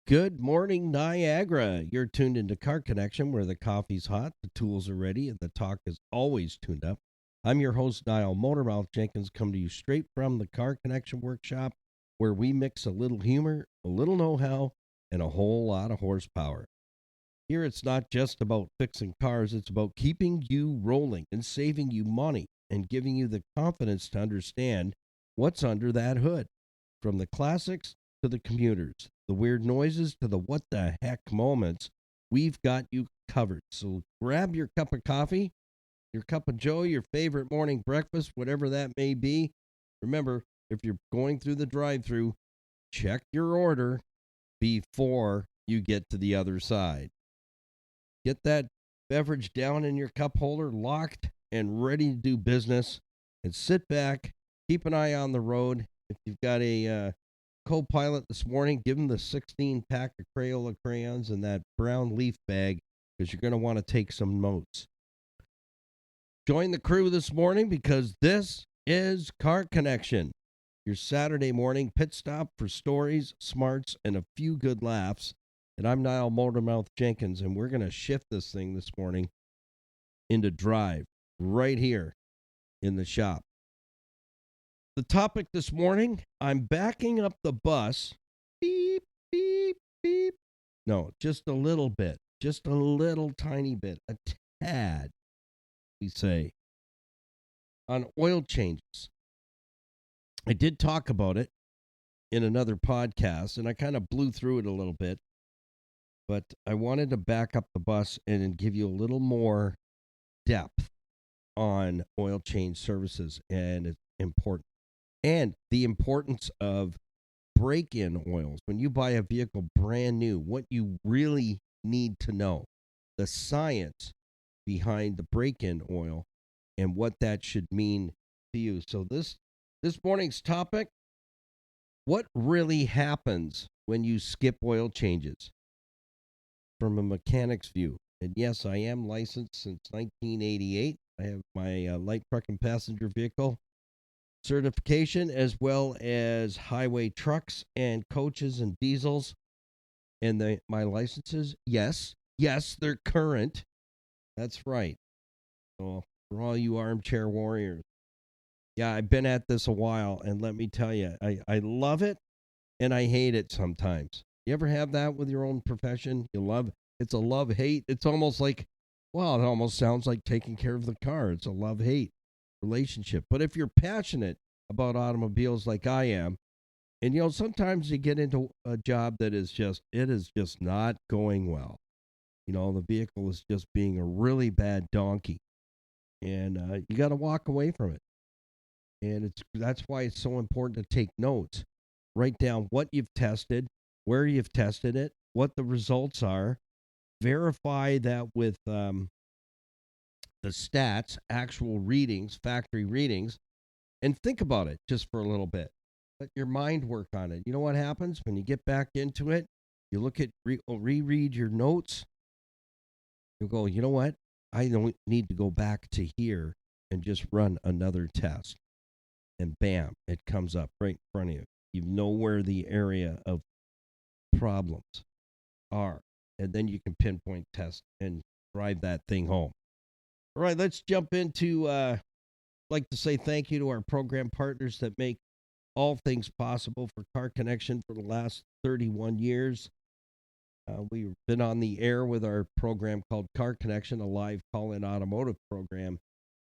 Good morning, Niagara. You're tuned into Car Connection, where the coffee's hot, the tools are ready, and the talk is always tuned up. I'm your host, Niall Motormouth Jenkins, come to you straight from the Car Connection workshop, where we mix a little humor, a little know how, and a whole lot of horsepower. Here, it's not just about fixing cars, it's about keeping you rolling and saving you money and giving you the confidence to understand what's under that hood. From the classics to the commuters, the weird noises to the what the heck moments, we've got you covered. So grab your cup of coffee, your cup of joe, your favorite morning breakfast, whatever that may be. Remember, if you're going through the drive through, check your order before you get to the other side. Get that beverage down in your cup holder, locked and ready to do business, and sit back, keep an eye on the road. If you've got a co-pilot this morning, give him the 16 pack of Crayola crayons and that brown leaf bag because you're going to want to take some notes. Join the crew this morning because this is Car Connection, your Saturday morning pit stop for stories, smarts, and a few good laughs. And I'm Niall Motormouth Jenkins, and we're going to shift this thing this morning into drive right here in the shop. The topic this morning, I'm backing up the bus. Beep, beep, beep. No, just a little bit. Just a little tiny bit. A tad, we say, on oil changes. I did talk about it in another podcast, and I kind of blew through it a little bit. But I wanted to back up the bus and give you a little more depth on oil change services, and it's important. And the importance of break-in oils. When you buy a vehicle brand new, what you really need to know, the science behind the break-in oil and what that should mean to you. So this morning's topic, what really happens when you skip oil changes from a mechanic's view? And yes, I am licensed since 1988. I have my light truck and passenger vehicle certification, as well as highway trucks and coaches and diesels. And my licenses, yes, they're current. That's right. So for all you armchair warriors, yeah, I've been at this a while, and let me tell you, I love it and I hate it sometimes. You ever have that with your own profession? You love it's a love hate. It's almost like, well, it almost sounds like taking care of the car. It's a love hate relationship. But if you're passionate about automobiles like I am, and sometimes you get into a job that is just not going well. The vehicle is just being a really bad donkey, and you got to walk away from it. And that's why it's so important to take notes. Write down what you've tested, where you've tested it, what the results are. Verify that with the stats, actual readings, factory readings, and think about it just for a little bit. Let your mind work on it. You know what happens when you get back into it? You look at reread your notes. You go, you know what? I don't need to go back to here and just run another test. And bam, it comes up right in front of you. You know where the area of problems are. And then you can pinpoint test and drive that thing home. All right, let's jump into, like to say thank you to our program partners that make all things possible for Car Connection for the last 31 years. We've been on the air with our program called Car Connection, a live call-in automotive program.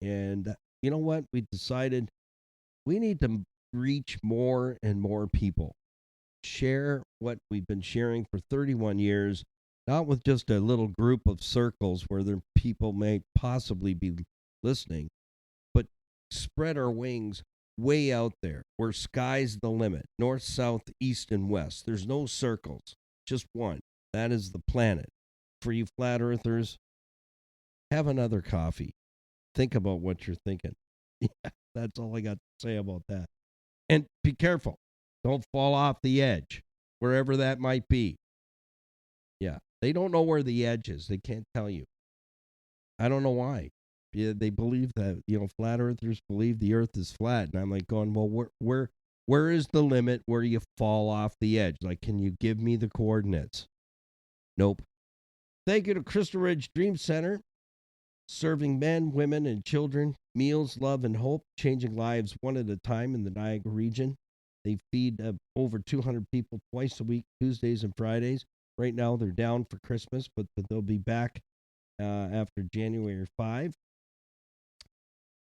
And you know what? We decided we need to reach more and more people. Share what we've been sharing for 31 years, not with just a little group of circles where there people may possibly be listening, but spread our wings way out there where sky's the limit, north, south, east, and west. There's no circles, just one. That is the planet. For you flat earthers, have another coffee. Think about what you're thinking. Yeah, that's all I got to say about that. And be careful. Don't fall off the edge, wherever that might be. Yeah, they don't know where the edge is. They can't tell you. I don't know why. Yeah, they believe that, flat earthers believe the earth is flat. And I'm like going, well, where Where is the limit where you fall off the edge? Like, can you give me the coordinates? Nope. Thank you to Crystal Ridge Dream Center, serving men, women, and children meals, love, and hope, changing lives one at a time in the Niagara region. They feed over 200 people twice a week, Tuesdays and Fridays. Right now, they're down for Christmas, but they'll be back after January 5.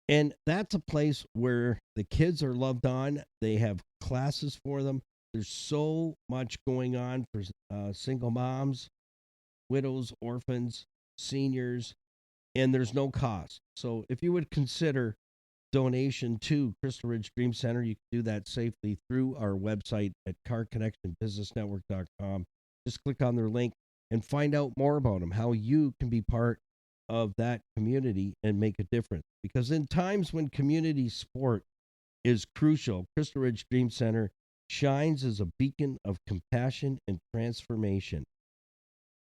And that's a place where the kids are loved on. They have classes for them. There's so much going on for single moms, widows, orphans, seniors, and there's no cost. So if you would consider donation to Crystal Ridge Dream Center, you can do that safely through our website at carconnectionbusinessnetwork.com. Just click on their link and find out more about them, how you can be part of that community and make a difference. Because in times when community support is crucial, Crystal Ridge Dream Center shines as a beacon of compassion and transformation.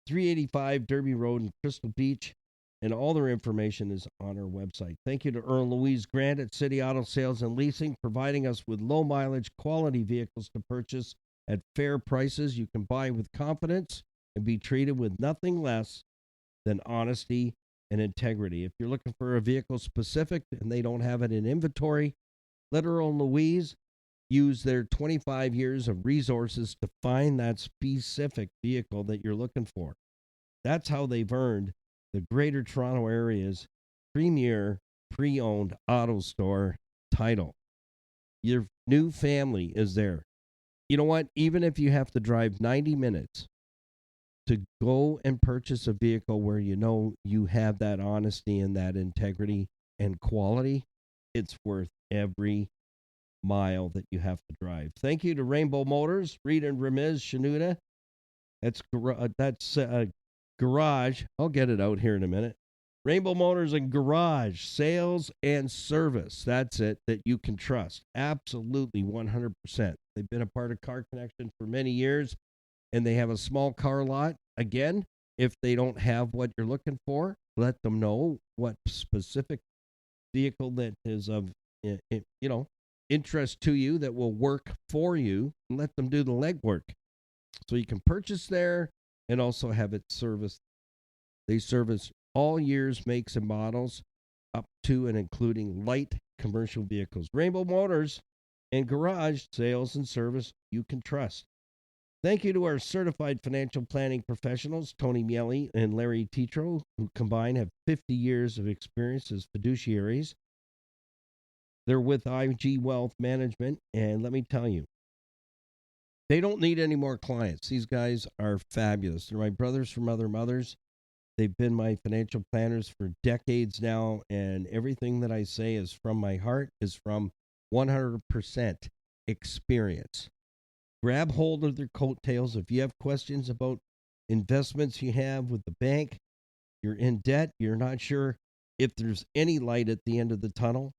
385 Derby Road in Crystal Beach, and all their information is on our website. Thank you to Earl and Louise Grant at City Auto Sales and Leasing, providing us with low mileage, quality vehicles to purchase at fair prices. You can buy with confidence and be treated with nothing less than honesty and integrity. If you're looking for a vehicle specific and they don't have it in inventory, let Earl and Louise use their 25 years of resources to find that specific vehicle that you're looking for. That's how they've earned the Greater Toronto Area's premier pre-owned auto store title. Your new family is there. You know what? Even if you have to drive 90 minutes to go and purchase a vehicle where you know you have that honesty and that integrity and quality, it's worth every mile that you have to drive. Thank you to Rainbow Motors, Reed and Remiz, Shanuda. That's Garage. I'll get it out here in a minute. Rainbow Motors and Garage, sales and service. That's it, that you can trust. Absolutely 100%. They've been a part of Car Connection for many years, and they have a small car lot. Again, if they don't have what you're looking for, let them know what specific vehicle that is of interest to you that will work for you, and let them do the legwork. So you can purchase there and also have it serviced. They service all years, makes, and models up to and including light commercial vehicles. Rainbow Motors and Garage, sales and service you can trust. Thank you to our certified financial planning professionals, Tony Miele and Larry Tetro, who combined have 50 years of experience as fiduciaries. They're with IG Wealth Management, and let me tell you, they don't need any more clients. These guys are fabulous. They're my brothers from other mothers. They've been my financial planners for decades now, and everything that I say is from my heart, is from 100% experience. Grab hold of their coattails. If you have questions about investments you have with the bank, you're in debt, you're not sure if there's any light at the end of the tunnel,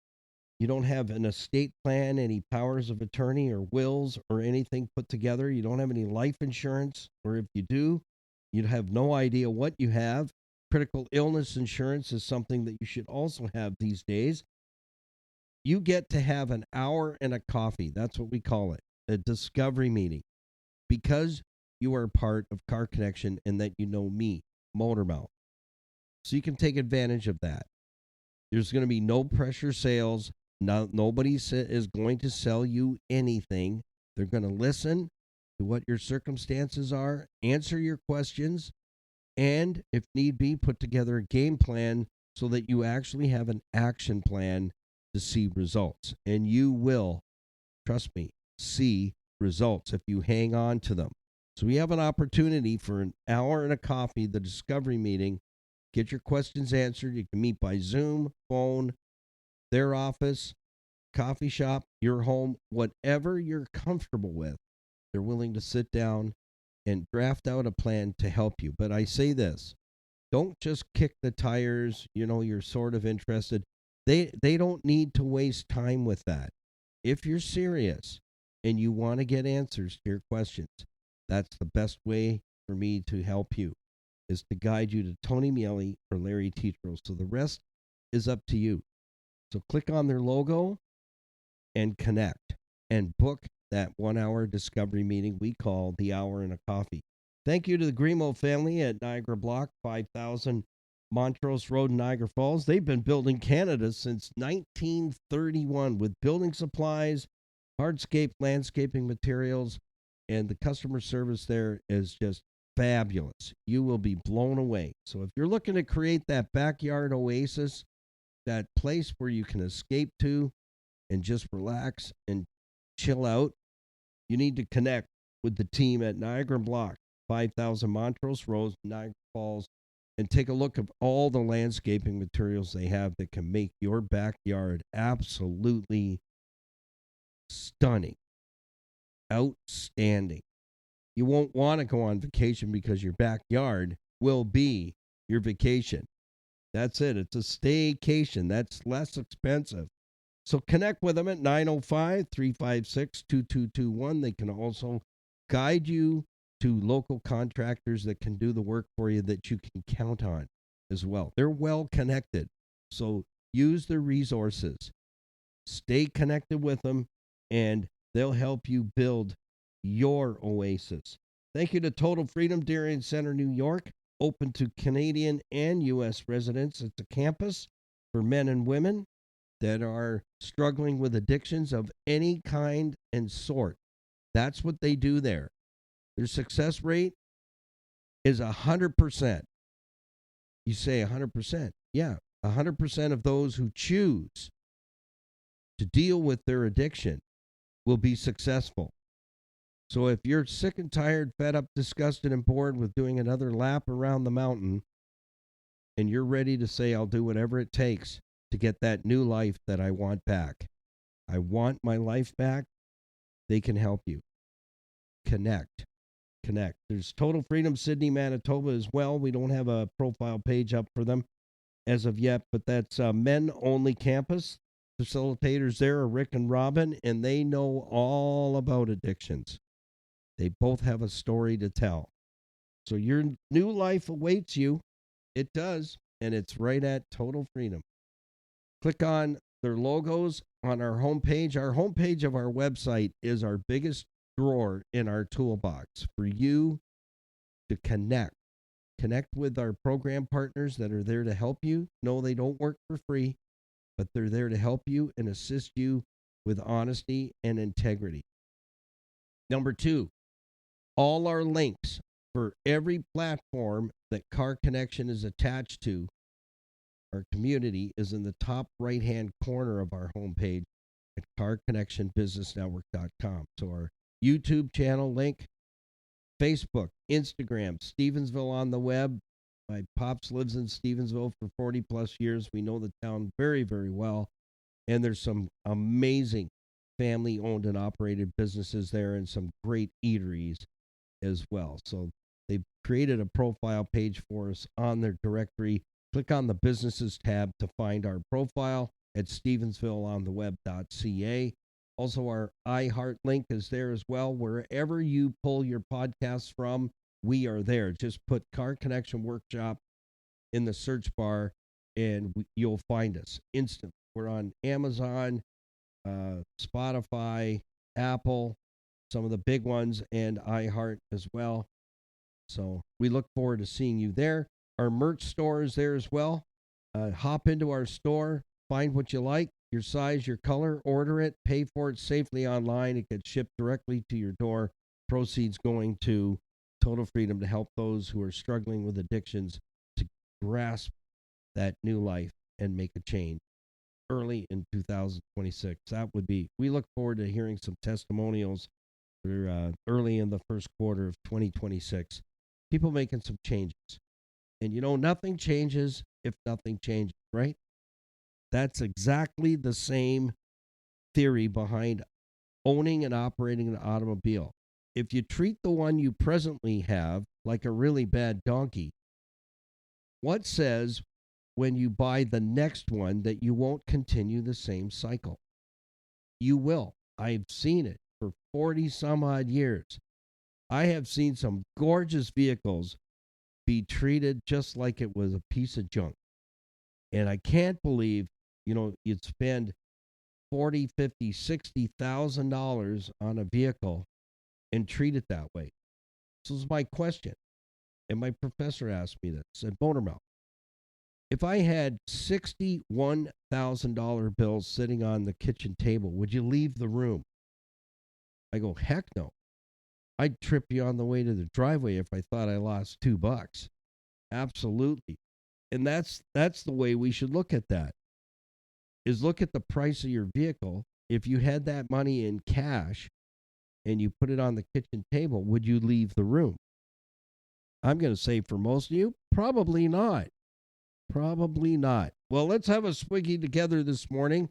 you don't have an estate plan, any powers of attorney or wills or anything put together, you don't have any life insurance, or if you do, you have no idea what you have. Critical illness insurance is something that you should also have these days. You get to have an hour and a coffee. That's what we call it, a discovery meeting, because you are part of Car Connection and that you know me, Motormouth. So you can take advantage of that. There's going to be no pressure sales. Nobody is going to sell you anything. They're going to listen to what your circumstances are, answer your questions, and if need be, put together a game plan so that you actually have an action plan to see results. And you will, trust me, see results if you hang on to them. So we have an opportunity for an hour and a coffee, the discovery meeting. Get your questions answered. You can meet by Zoom, phone, their office, coffee shop, your home, whatever you're comfortable with. They're willing to sit down and draft out a plan to help you. But I say this, don't just kick the tires, you're sort of interested. They don't need to waste time with that. If you're serious and you want to get answers to your questions, that's the best way for me to help you, is to guide you to Tony Miele or Larry Tetro. So the rest is up to you. So click on their logo and connect. and book that 1 hour discovery meeting we call the Hour and a Coffee. Thank you to the Grimo family at Niagara Block, 5000 Montrose Road in Niagara Falls. They've been building Canada since 1931 with building supplies, hardscape landscaping materials, and the customer service there is just fabulous. You will be blown away. So if you're looking to create that backyard oasis, that place where you can escape to and just relax and chill out, you need to connect with the team at Niagara Block, 5000 Montrose Road, Niagara Falls, and take a look at all the landscaping materials they have that can make your backyard absolutely stunning, outstanding. You won't want to go on vacation because your backyard will be your vacation. That's it. It's a staycation. That's less expensive. So connect with them at 905-356-2221. They can also guide you to local contractors that can do the work for you that you can count on as well. They're well connected. So use their resources. Stay connected with them, and they'll help you build your oasis. Thank you to Total Freedom Darien Center, New York. Open to Canadian and U.S. residents. It's a campus for men and women that are struggling with addictions of any kind and sort. That's what they do there. Their success rate is 100%. You say 100%. Yeah, 100% of those who choose to deal with their addiction will be successful. So if you're sick and tired, fed up, disgusted, and bored with doing another lap around the mountain, and you're ready to say, I'll do whatever it takes to get that new life that I want back. I want my life back. They can help you. Connect. There's Total Freedom Sydney, Manitoba as well. We don't have a profile page up for them as of yet, but that's a men-only campus. Facilitators there are Rick and Robin, and they know all about addictions. They both have a story to tell. So your new life awaits you. It does, and it's right at Total Freedom. Click on their logos on our homepage. Our homepage of our website is our biggest drawer in our toolbox for you to connect. Connect with our program partners that are there to help you. No, they don't work for free, but they're there to help you and assist you with honesty and integrity. Number 2, all our links for every platform that Car Connection is attached to, our community, is in the top right-hand corner of our homepage at carconnectionbusinessnetwork.com. So our YouTube channel link, Facebook, Instagram, Stevensville on the web. My pops lives in Stevensville for 40 plus years. We know the town very, very well. And there's some amazing family owned and operated businesses there and some great eateries as well. So they've created a profile page for us on their directory. Click on the businesses tab to find our profile at stevensvilleontheweb.ca. Also, our iHeart link is there as well. Wherever you pull your podcasts from, we are there. Just put Car Connection Workshop in the search bar, and you'll find us instantly. We're on Amazon, Spotify, Apple, some of the big ones, and iHeart as well. So we look forward to seeing you there. Our merch store is there as well. Hop into our store, find what you like, your size, your color, order it, pay for it safely online. It gets shipped directly to your door. Proceeds going to Total Freedom to help those who are struggling with addictions to grasp that new life and make a change early in 2026. That would be, we look forward to hearing some testimonials for early in the first quarter of 2026. People making some changes. And you know, nothing changes if nothing changes, right? That's exactly the same theory behind owning and operating an automobile. If you treat the one you presently have like a really bad donkey, what says when you buy the next one that you won't continue the same cycle? You will. I've seen it for 40 some odd years. I have seen some gorgeous vehicles be treated just like it was a piece of junk. And I can't believe, you'd spend $40, $50, $60,000 on a vehicle and treat it that way. So this is my question. And my professor asked me this at Motormouth. If I had $61,000 bills sitting on the kitchen table, would you leave the room? I go, heck no. I'd trip you on the way to the driveway if I thought I lost $2. Absolutely. And that's the way we should look at that. Is look at the price of your vehicle. If you had that money in cash and you put it on the kitchen table, would you leave the room? I'm going to say for most of you, probably not. Probably not. Well, let's have a swiggy together this morning.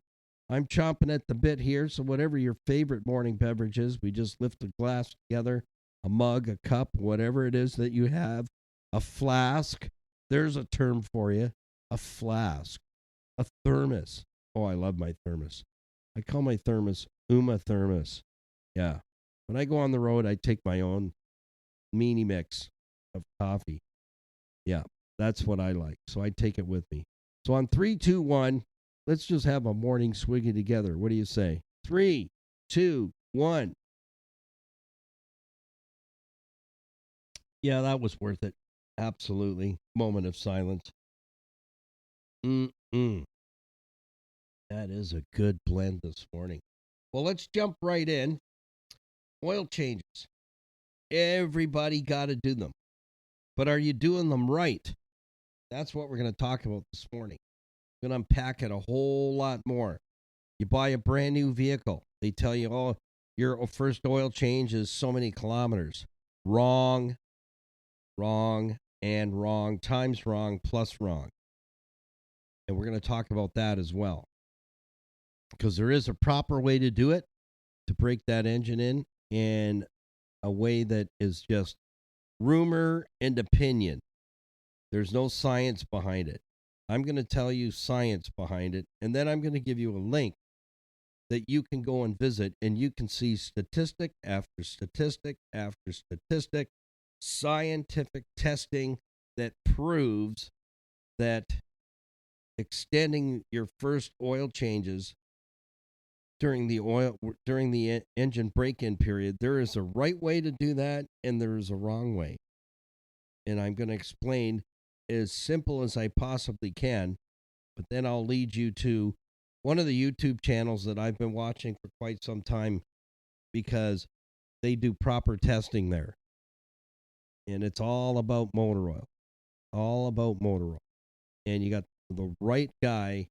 I'm chomping at the bit here, so whatever your favorite morning beverage is, we just lift a glass together, a mug, a cup, whatever it is that you have, a flask. There's a term for you, a flask, a thermos. Oh, I love my thermos. I call my thermos Uma Thermos. Yeah. When I go on the road, I take my own mini mix of coffee. Yeah, that's what I like. So I take it with me. So on 3, 2, 1, let's just have a morning swiggy together. What do you say? 3, 2, 1. Yeah, that was worth it. Absolutely. Moment of silence. Mm-mm. That is a good blend this morning. Well, let's jump right in. Oil changes. Everybody got to do them. But are you doing them right? That's what we're going to talk about this morning. We're going to unpack it a whole lot more. You buy a brand new vehicle. They tell you, oh, your first oil change is so many kilometers. Wrong, wrong, and wrong. Times wrong plus wrong. And we're going to talk about that as well. Because there is a proper way to do it, to break that engine in a way that is just rumor and opinion. There's no science behind it. I'm going to tell you science behind it, and then I'm going to give you a link that you can go and visit, and you can see statistic after statistic after statistic, scientific testing that proves that extending your first oil changes during the engine break-in period, there is a right way to do that, and there is a wrong way. And I'm going to explain as simple as I possibly can, but then I'll lead you to one of the YouTube channels that I've been watching for quite some time because they do proper testing there. And it's all about motor oil. All about motor oil. And you got the right guy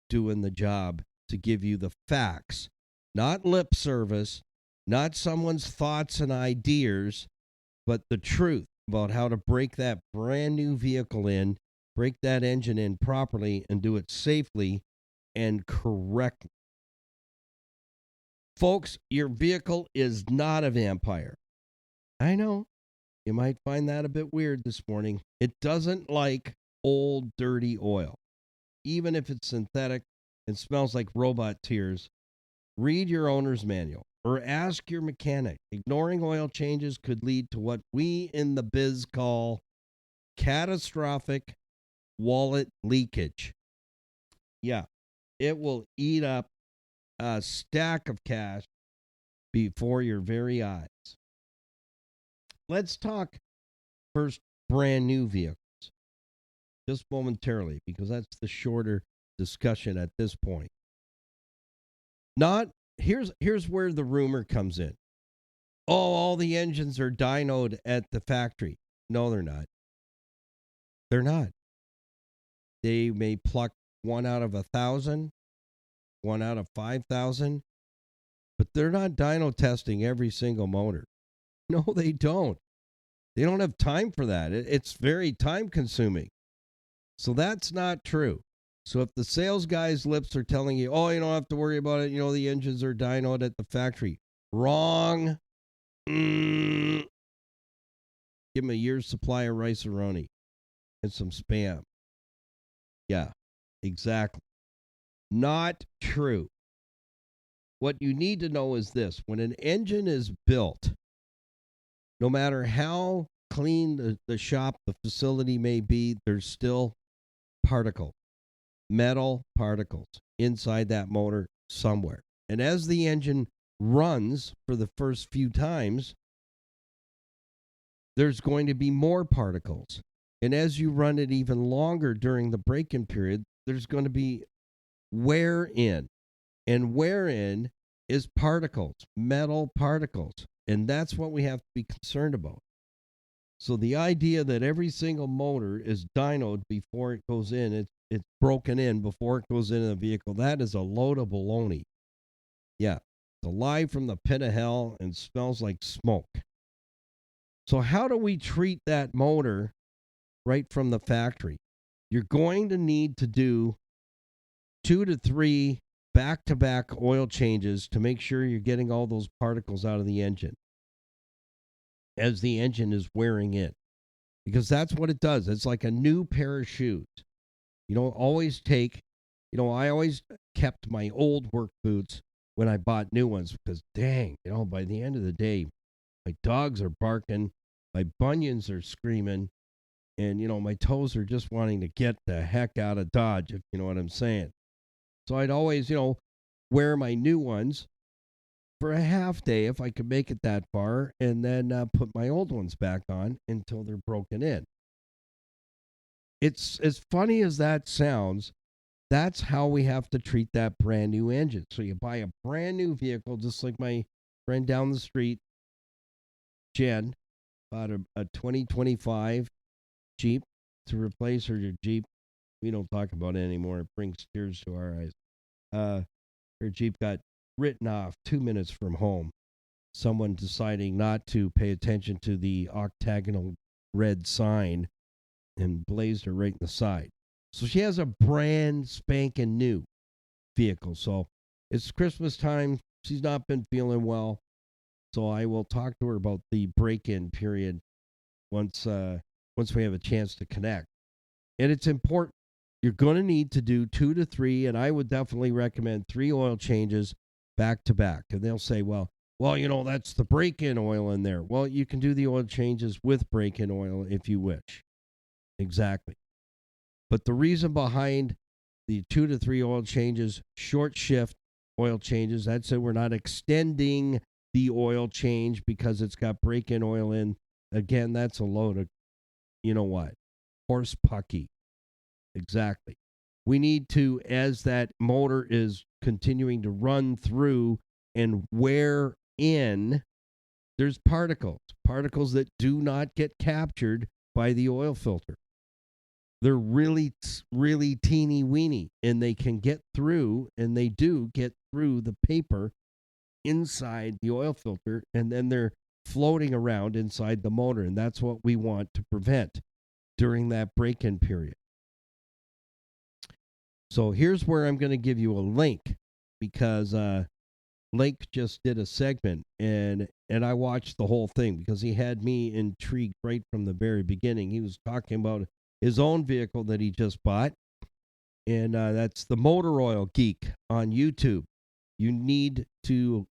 doing the job to give you the facts, not lip service, not someone's thoughts and ideas, but the truth about how to break that brand new vehicle in, break that engine in properly, and do it safely and correctly. Folks, your vehicle is not a vampire. I know. You might find that a bit weird this morning. It doesn't like old, dirty oil. Even if it's synthetic and smells like robot tears, read your owner's manual or ask your mechanic. Ignoring oil changes could lead to what we in the biz call catastrophic wallet leakage. Yeah, it will eat up a stack of cash before your very eyes. Let's talk first brand new vehicles, just momentarily, because that's the shorter discussion at this point. Here's where the rumor comes in. Oh, all the engines are dynoed at the factory. No, they're not. They're not. They may pluck 1 out of 1,000, 1 out of 5,000, but they're not dyno testing every single motor. No, they don't. They don't have time for that. It's very time consuming. So that's not true. So if the sales guys' lips are telling you, oh, you don't have to worry about it, the engines are dynoed at the factory. Wrong. Give them a year's supply of rice-a-roni and some Spam. Yeah, exactly. Not true. What you need to know is this. When an engine is built, no matter how clean the shop, the facility may be, there's still metal particles inside that motor somewhere. And as the engine runs for the first few times, there's going to be more particles. And as you run it even longer during the break-in period, there's going to be wear in. And wear in is particles, metal particles. And that's what we have to be concerned about. So the idea that every single motor is dynoed before it goes in, it's broken in before it goes into the vehicle, that is a load of baloney. Yeah, it's a lie from the pit of hell and smells like smoke. So how do we treat that motor right from the factory? You're going to need to do 2 to 3 back-to-back oil changes to make sure you're getting all those particles out of the engine as the engine is wearing in. Because that's what it does. It's like a new pair of shoes. You don't always take, I always kept my old work boots when I bought new ones because, dang, by the end of the day, my dogs are barking, my bunions are screaming, and, my toes are just wanting to get the heck out of Dodge, if you know what I'm saying. So I'd always, wear my new ones for a half day if I could make it that far, and then put my old ones back on until they're broken in. It's as funny as that sounds. That's how we have to treat that brand new engine. So you buy a brand new vehicle, just like my friend down the street, Jen, bought a 2025 Jeep to replace her Jeep. We don't talk about it anymore. It brings tears to our eyes. Her Jeep got written off 2 minutes from home. Someone deciding not to pay attention to the octagonal red sign and blazed her right in the side. So she has a brand spanking new vehicle. So it's Christmas time. She's not been feeling well. So I will talk to her about the break-in period once we have a chance to connect. And it's important. You're going to need to do 2 to 3, and I would definitely recommend 3 oil changes back to back. And they'll say, well, that's the break-in oil in there. Well, you can do the oil changes with break-in oil if you wish. Exactly. But the reason behind the 2 to 3 oil changes, short shift oil changes, that's it. We're not extending the oil change because it's got break-in oil in. Again, that's a load of, horse pucky. Exactly. We need to, as that motor is continuing to run through and wear in, there's particles that do not get captured by the oil filter. They're really, really teeny weeny, and they can get through, and they do get through the paper inside the oil filter, and then they're floating around inside the motor, and that's what we want to prevent during that break-in period. So here's where I'm going to give you a link, because Lake just did a segment, and I watched the whole thing because he had me intrigued right from the very beginning. He was talking about his own vehicle that he just bought, and that's the Motor Oil Geek on YouTube. You need to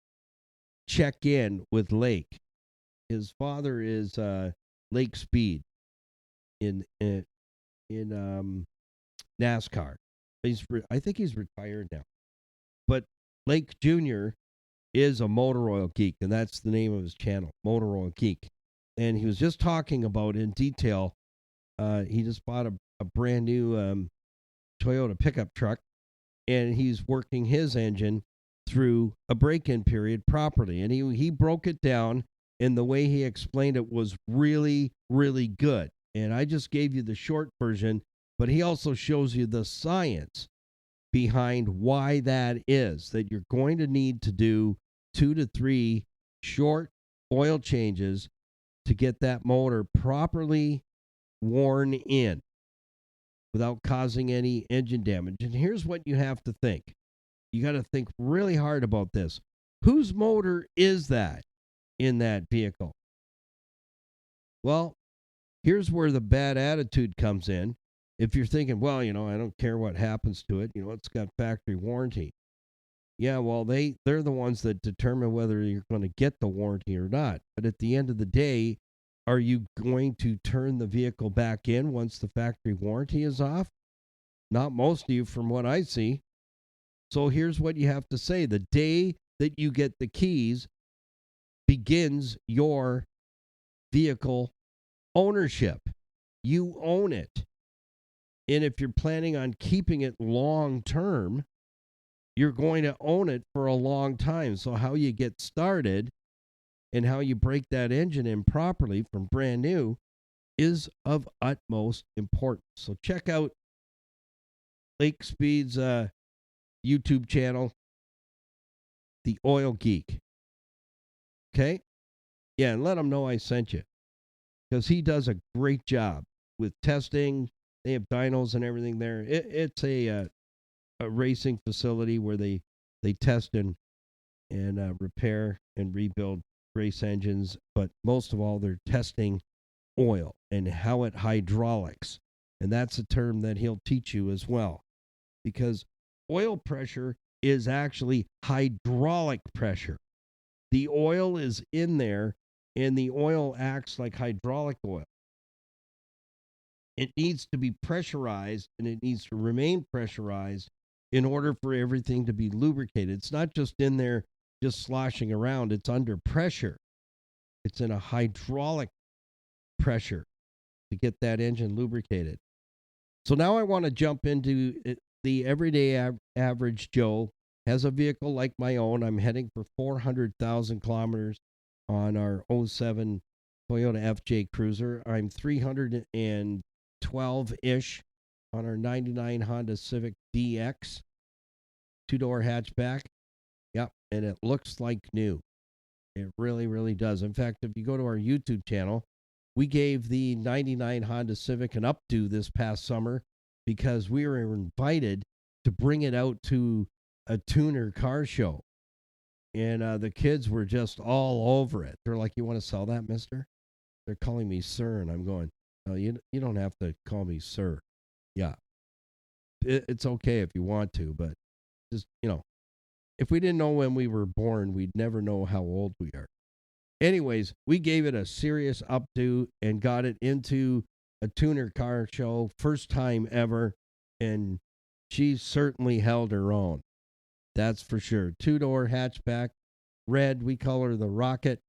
check in with Lake. His father is Lake Speed in NASCAR. I think he's retired now. But Lake Jr. is a motor oil geek, and that's the name of his channel, Motor Oil Geek. And he was just talking about in detail. He just bought a brand new Toyota pickup truck, and he's working his engine through a break-in period properly. And he broke it down, and the way he explained it was really, really good. And I just gave you the short version, but he also shows you the science behind why that is, that you're going to need to do 2 to 3 short oil changes to get that motor properly worn in without causing any engine damage. And here's what you have to think. You got to think really hard about this. Whose motor is that in that vehicle? Well, here's where the bad attitude comes in. If you're thinking, well, I don't care what happens to it, it's got factory warranty. Yeah, well, they're the ones that determine whether you're going to get the warranty or not. But at the end of the day, are you going to turn the vehicle back in once the factory warranty is off? Not most of you, from what I see. So here's what you have to say. The day that you get the keys begins your vehicle ownership. You own it. And if you're planning on keeping it long term, you're going to own it for a long time. So how you get started and how you break that engine in properly from brand new is of utmost importance. So check out Lake Speed's YouTube channel, The Oil Geek. Okay? Yeah, and let him know I sent you, because he does a great job with testing. They have dynos and everything there. It's a racing facility where they test and repair and rebuild race engines, but most of all, they're testing oil and how it hydraulics. And that's a term that he'll teach you as well, because oil pressure is actually hydraulic pressure. The oil is in there, and the oil acts like hydraulic oil. It needs to be pressurized, and it needs to remain pressurized in order for everything to be lubricated. It's not just in there just sloshing around. It's under pressure. It's in a hydraulic pressure to get that engine lubricated. So now I want to jump into the everyday average Joe has a vehicle like my own. I'm heading for 400,000 kilometers on our 07 Toyota FJ Cruiser. I'm 312-ish on our 99 Honda Civic DX, two-door hatchback. Yep, and it looks like new. It really, really does. In fact, if you go to our YouTube channel, we gave the 99 Honda Civic an updo this past summer because we were invited to bring it out to a tuner car show. And the kids were just all over it. They're like, "You want to sell that, mister?" They're calling me sir, and I'm going, "No, you don't have to call me sir." Yeah, it's okay if you want to, but just, if we didn't know when we were born, we'd never know how old we are. Anyways, we gave it a serious updo and got it into a tuner car show, first time ever, and she certainly held her own. That's for sure. Two-door hatchback, red, we call her the Rocket,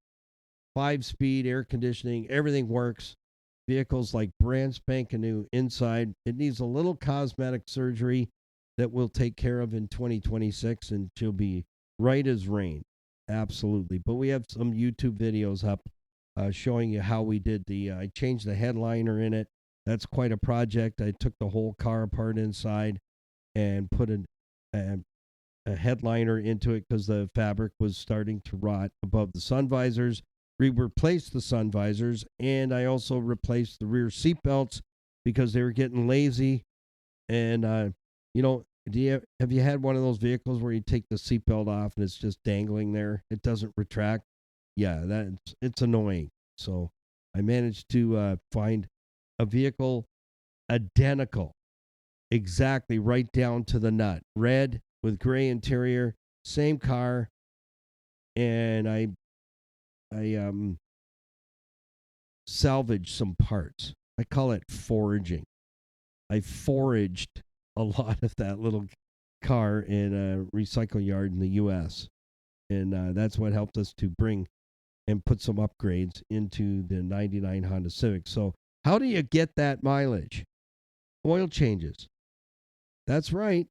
5-speed, air conditioning, everything works. Vehicle's like brand spanking new inside. It needs a little cosmetic surgery that we'll take care of in 2026, and she'll be right as rain. Absolutely. But we have some YouTube videos up showing you how we did I changed the headliner in it. That's quite a project. I took the whole car apart inside and put a headliner into it because the fabric was starting to rot above the sun visors. We replaced the sun visors, and I also replaced the rear seat belts because they were getting lazy. And, have you had one of those vehicles where you take the seatbelt off and it's just dangling there? It doesn't retract. Yeah, it's annoying. So I managed to find a vehicle identical, exactly right down to the nut, red with gray interior, same car, and I salvaged some parts. I call it foraging. I foraged a lot of that little car in a recycle yard in the U.S., and that's what helped us to bring and put some upgrades into the 99 Honda Civic. So how do you get that mileage? Oil changes. That's right.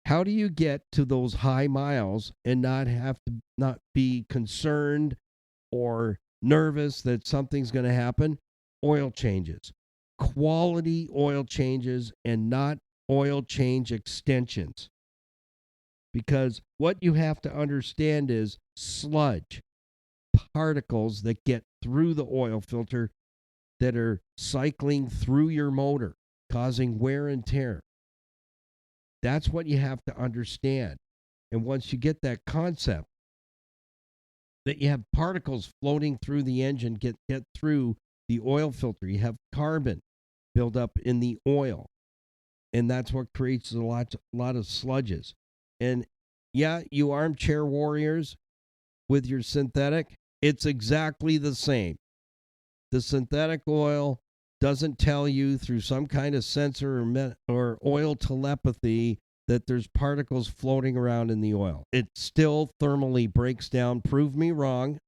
How do you get to those high miles and not be concerned or nervous that something's going to happen? Oil changes. Quality oil changes, and not oil change extensions. Because what you have to understand is sludge, particles that get through the oil filter that are cycling through your motor, causing wear and tear. That's what you have to understand. And once you get that concept, that you have particles floating through the engine, get through the oil filter, you have carbon build up in the oil. And that's what creates a lot of sludges. And yeah, you armchair warriors with your synthetic, it's exactly the same. The synthetic oil doesn't tell you through some kind of sensor or oil telepathy that there's particles floating around in the oil. It still thermally breaks down. Prove me wrong.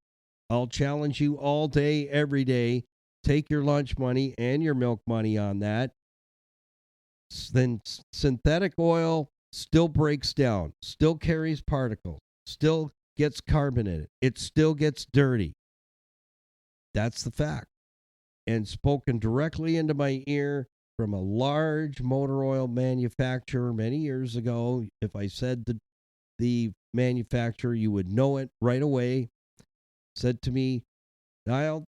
I'll challenge you all day, every day. Take your lunch money and your milk money on that. Then synthetic oil still breaks down, still carries particles, still gets carbon in it. It still gets dirty. That's the fact. And spoken directly into my ear from a large motor oil manufacturer many years ago. If I said the manufacturer, you would know it right away. Said to me, Niall,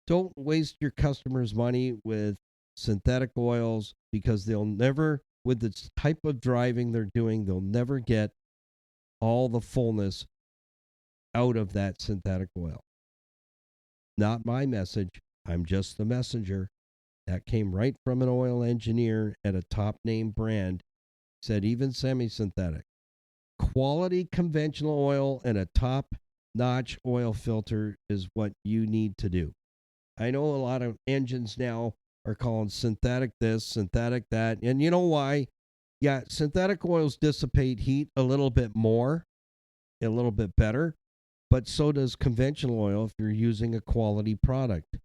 don't waste your customers' money with synthetic oils because they'll never, with the type of driving they're doing, they'll never get all the fullness out of that synthetic oil. Not my message. I'm just the messenger. That came right from an oil engineer at a top name brand. Said even semi-synthetic. Quality conventional oil and a top-notch oil filter is what you need to do. I know a lot of engines now are calling synthetic this, synthetic that. And you know why? Yeah, synthetic oils dissipate heat a little bit more, a little bit better, but so does conventional oil if you're using a quality product.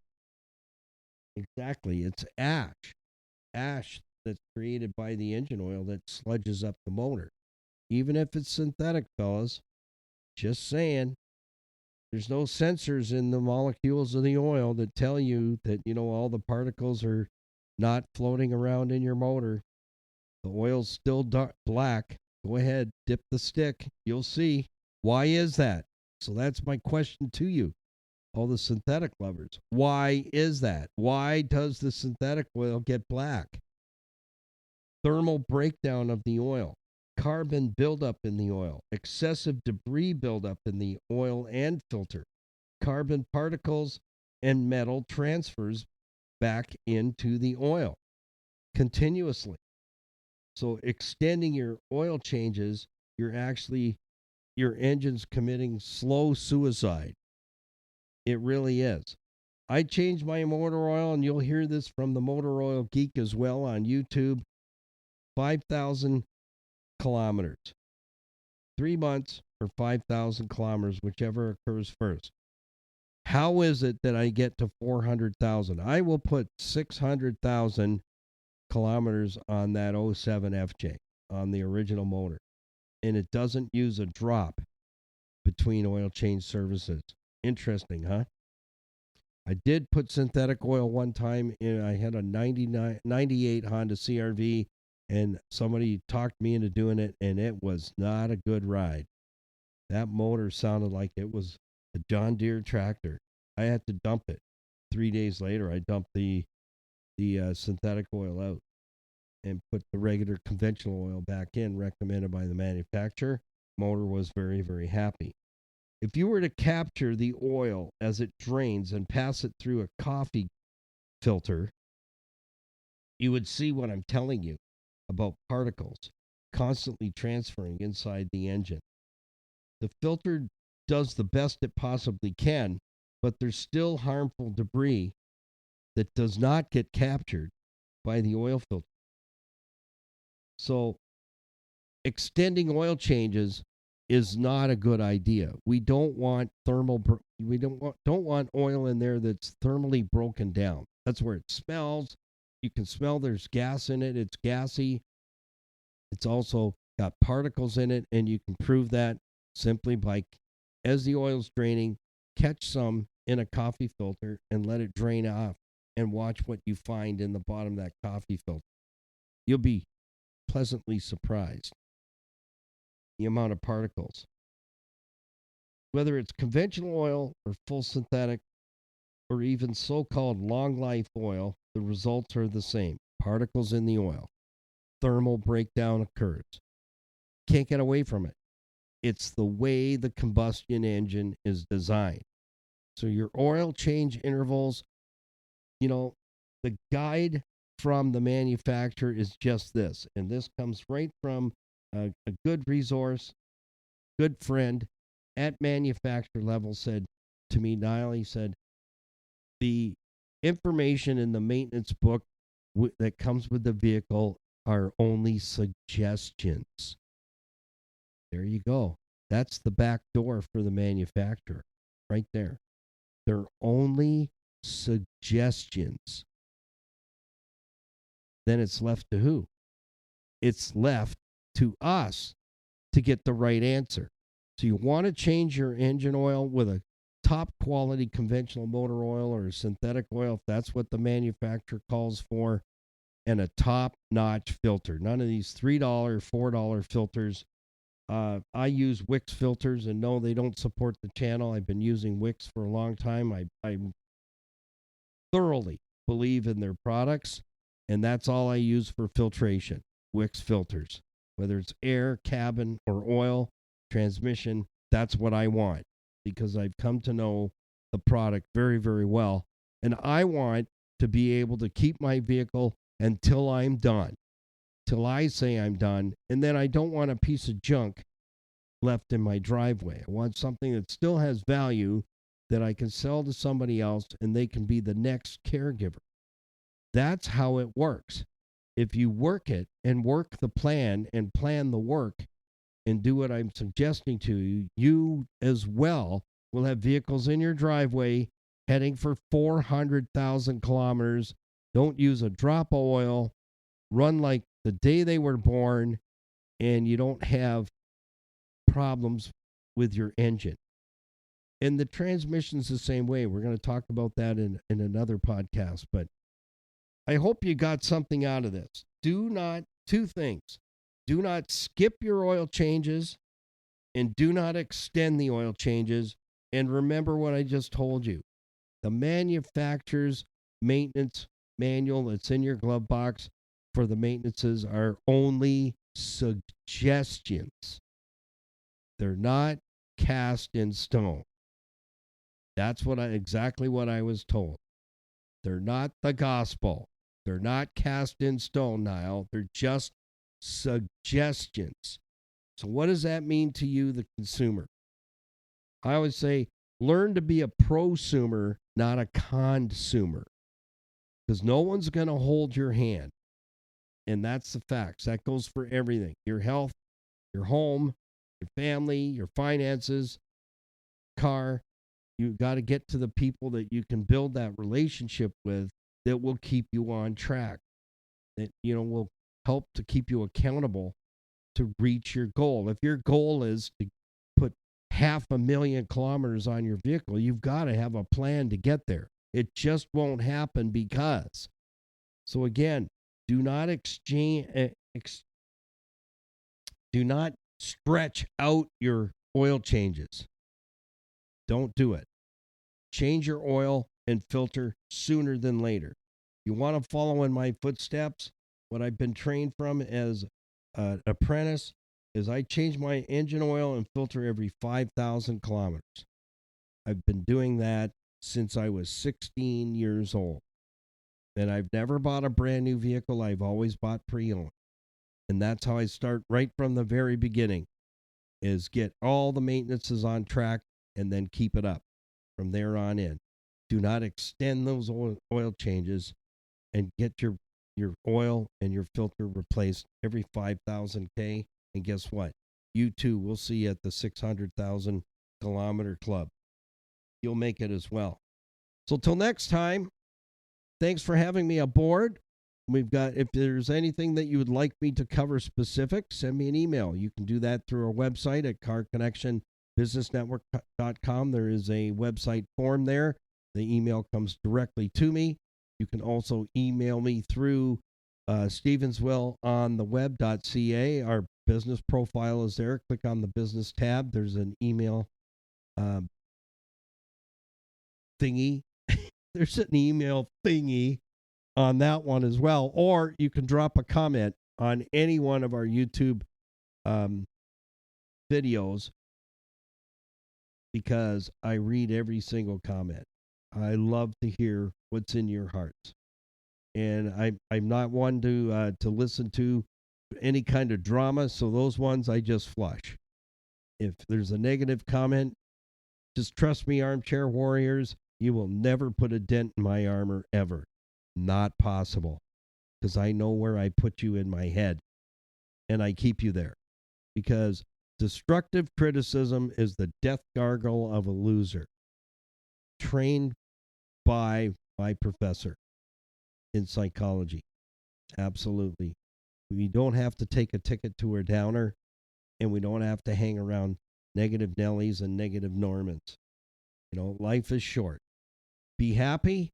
Exactly. It's ash that's created by the engine oil that sludges up the motor. Even if it's synthetic, fellas, just saying. There's no sensors in the molecules of the oil that tell you that, all the particles are not floating around in your motor. The oil's still black. Go ahead, dip the stick. You'll see. Why is that? So that's my question to you, all the synthetic lovers. Why is that? Why does the synthetic oil get black? Thermal breakdown of the oil, carbon buildup in the oil, excessive debris buildup in the oil and filter, carbon particles and metal transfers back into the oil continuously. So extending your oil changes, your engine's committing slow suicide. It really is. I changed my motor oil, and you'll hear this from the Motor Oil Geek as well on YouTube. 5,000 kilometers. 3 months or 5,000 kilometers, whichever occurs first. How is it that I get to 400,000? I will put 600,000 kilometers on that 07 FJ, on the original motor. And it doesn't use a drop between oil change services. Interesting, huh? I did put synthetic oil one time in. I had a 98 Honda CRV, and somebody talked me into doing it, and it was not a good ride. That motor sounded like it was a John Deere tractor. I had to dump it. 3 days later, I dumped the synthetic oil out and put the regular conventional oil back in, recommended by the manufacturer. Motor was very, very happy. If you were to capture the oil as it drains and pass it through a coffee filter, you would see what I'm telling you about particles constantly transferring inside the engine. The filter does the best it possibly can, but there's still harmful debris that does not get captured by the oil filter. So extending oil changes is not a good idea. We don't want don't want oil in there that's thermally broken down. That's where it smells. You can smell there's gas in it. It's gassy. It's also got particles in it, and you can prove that simply by, as the oil's draining, catch some in a coffee filter and let it drain off and watch what you find in the bottom of that coffee filter. You'll be pleasantly surprised the amount of particles. Whether it's conventional oil or full synthetic or even so-called long life oil, the results are the same. Particles in the oil. Thermal breakdown occurs. Can't get away from it. It's the way the combustion engine is designed. So your oil change intervals, the guide from the manufacturer is just this. And this comes right from a good resource, good friend at manufacturer level said to me, Niall, he said, the information in the maintenance book that comes with the vehicle are only suggestions. There you go. That's the back door for the manufacturer right there. They're only suggestions. Then it's left to who? It's left to us to get the right answer. So you want to change your engine oil with a top quality conventional motor oil or a synthetic oil, if that's what the manufacturer calls for, and a top notch filter. None of these $3, $4 filters. I use Wix filters, and no, they don't support the channel. I've been using Wix for a long time. I thoroughly believe in their products, and that's all I use for filtration. Wix filters, whether it's air, cabin, or oil, transmission, that's what I want because I've come to know the product very, very well. And I want to be able to keep my vehicle until I'm done, till I say I'm done. And then I don't want a piece of junk left in my driveway. I want something that still has value that I can sell to somebody else and they can be the next caregiver. That's how it works. If you work it and work the plan and plan the work and do what I'm suggesting to you, you as well will have vehicles in your driveway heading for 400,000 kilometers. Don't use a drop of oil, run like the day they were born, and you don't have problems with your engine. And the transmission's the same way. We're going to talk about that in another podcast, but I hope you got something out of this. Two things. Do not skip your oil changes and do not extend the oil changes. And remember what I just told you. The manufacturer's maintenance manual that's in your glove box for the maintenances are only suggestions. They're not cast in stone. That's exactly what I was told. They're not the gospel. They're not cast in stone, Niall. They're just suggestions. So what does that mean to you, the consumer? I always say, learn to be a prosumer, not a consumer. Because no one's going to hold your hand. And that's the facts. That goes for everything. Your health, your home, your family, your finances, car. You got to get to the people that you can build that relationship with that will keep you on track, that, will help to keep you accountable to reach your goal. If your goal is to put 500,000 kilometers on your vehicle, you've got to have a plan to get there. It just won't happen because. So again, do not do not stretch out your oil changes. Don't do it. Change your oil and filter sooner than later. You want to follow in my footsteps? What I've been trained from as an apprentice is I change my engine oil and filter every 5,000 kilometers. I've been doing that since I was 16 years old. And I've never bought a brand new vehicle. I've always bought pre-owned. And that's how I start right from the very beginning, is get all the maintenances on track and then keep it up from there on in. Do not extend those oil changes and get your oil and your filter replaced every 5,000 K. And guess what? You too will see at the 600,000 kilometer club. You'll make it as well. So till next time, thanks for having me aboard. If there's anything that you would like me to cover specific, send me an email. You can do that through our website at carconnectionbusinessnetwork.com. There is a website form there. The email comes directly to me. You can also email me through Stevensville on the web.ca. Our business profile is there. Click on the business tab. There's an email thingy. There's an email thingy on that one as well. Or you can drop a comment on any one of our YouTube videos, because I read every single comment. I love to hear what's in your hearts. And I'm not one to listen to any kind of drama, so those ones I just flush. If there's a negative comment, just trust me, armchair warriors, you will never put a dent in my armor ever. Not possible. because I know where I put you in my head, and I keep you there. Because destructive criticism is the death gargle of a loser, trained by my professor in psychology. Absolutely. We don't have to take a ticket to a downer, and we don't have to hang around negative Nellies and negative Normans. Life is short. Be happy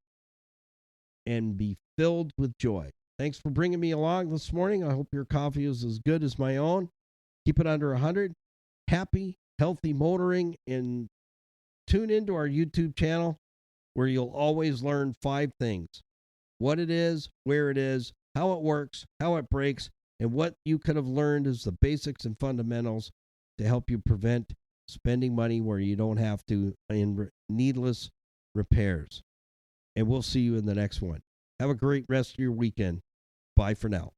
and be filled with joy. Thanks for bringing me along this morning. I hope your coffee is as good as my own. Keep it under 100. Happy, healthy motoring, and tune into our YouTube channel where you'll always learn 5 things: what it is, where it is, how it works, how it breaks, and what you could have learned as the basics and fundamentals to help you prevent spending money where you don't have to in needless repairs. And we'll see you in the next one. Have a great rest of your weekend. Bye for now.